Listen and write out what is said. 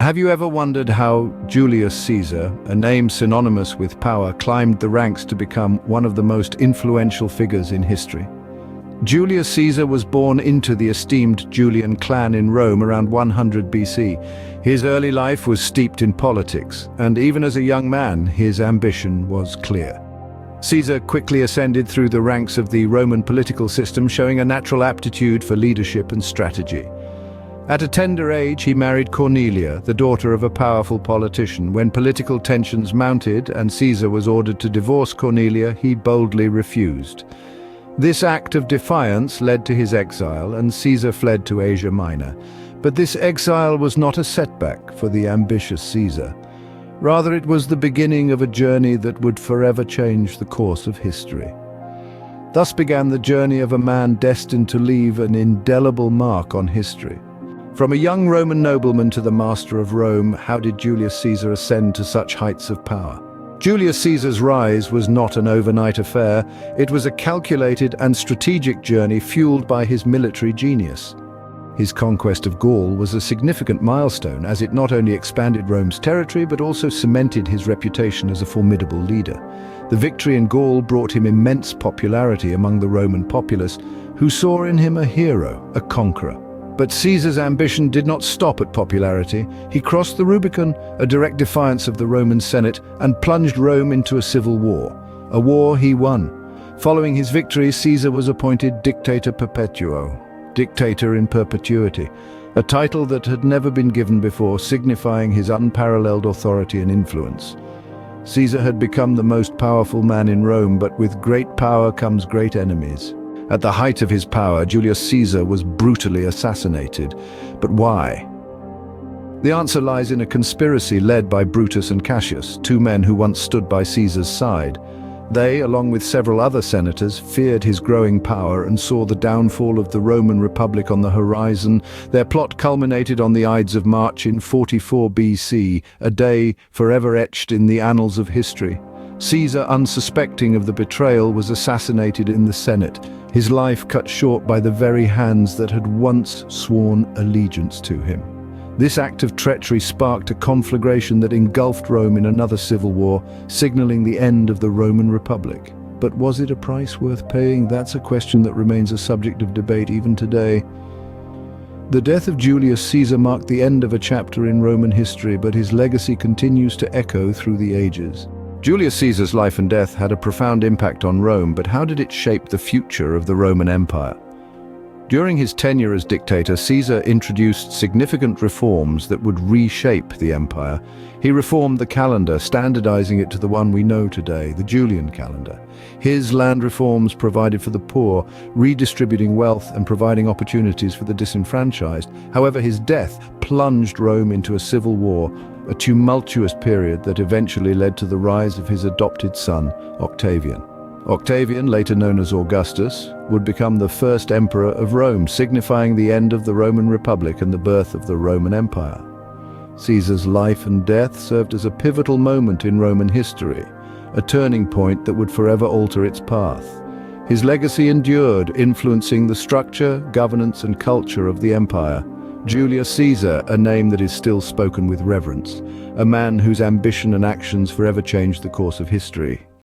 Have you ever wondered how Julius Caesar, a name synonymous with power, climbed the ranks to become one of the most influential figures in history? Julius Caesar was born into the esteemed Julian clan in Rome around 100 BC. His early life was steeped in politics, and even as a young man, his ambition was clear. Caesar quickly ascended through the ranks of the Roman political system, showing a natural aptitude for leadership and strategy. At a tender age, he married Cornelia, the daughter of a powerful politician. When political tensions mounted and Caesar was ordered to divorce Cornelia, he boldly refused. This act of defiance led to his exile, and Caesar fled to Asia Minor. But this exile was not a setback for the ambitious Caesar. Rather, it was the beginning of a journey that would forever change the course of history. Thus began the journey of a man destined to leave an indelible mark on history. From a young Roman nobleman to the master of Rome, how did Julius Caesar ascend to such heights of power? Julius Caesar's rise was not an overnight affair. It was a calculated and strategic journey fueled by his military genius. His conquest of Gaul was a significant milestone, as it not only expanded Rome's territory but also cemented his reputation as a formidable leader. The victory in Gaul brought him immense popularity among the Roman populace, who saw in him a hero, a conqueror. But Caesar's ambition did not stop at popularity. He crossed the Rubicon, a direct defiance of the Roman Senate, and plunged Rome into a civil war. A war he won. Following his victory, Caesar was appointed Dictator Perpetuo, dictator in perpetuity, a title that had never been given before, signifying his unparalleled authority and influence. Caesar had become the most powerful man in Rome, but with great power comes great enemies. At the height of his power, Julius Caesar was brutally assassinated. But why? The answer lies in a conspiracy led by Brutus and Cassius, two men who once stood by Caesar's side. They, along with several other senators, feared his growing power and saw the downfall of the Roman Republic on the horizon. Their plot culminated on the Ides of March in 44 BC, a day forever etched in the annals of history. Caesar, unsuspecting of the betrayal, was assassinated in the Senate, his life cut short by the very hands that had once sworn allegiance to him. This act of treachery sparked a conflagration that engulfed Rome in another civil war, signaling the end of the Roman Republic. But was it a price worth paying? That's a question that remains a subject of debate even today. The death of Julius Caesar marked the end of a chapter in Roman history, but his legacy continues to echo through the ages. Julius Caesar's life and death had a profound impact on Rome, but how did it shape the future of the Roman Empire? During his tenure as dictator, Caesar introduced significant reforms that would reshape the empire. He reformed the calendar, standardizing it to the one we know today, the Julian calendar. His land reforms provided for the poor, redistributing wealth and providing opportunities for the disenfranchised. However, his death plunged Rome into a civil war, a tumultuous period that eventually led to the rise of his adopted son, Octavian. Octavian, later known as Augustus, would become the first emperor of Rome, signifying the end of the Roman Republic and the birth of the Roman Empire. Caesar's life and death served as a pivotal moment in Roman history, a turning point that would forever alter its path. His legacy endured, influencing the structure, governance, and culture of the empire. Julius Caesar, a name that is still spoken with reverence, a man whose ambition and actions forever changed the course of history.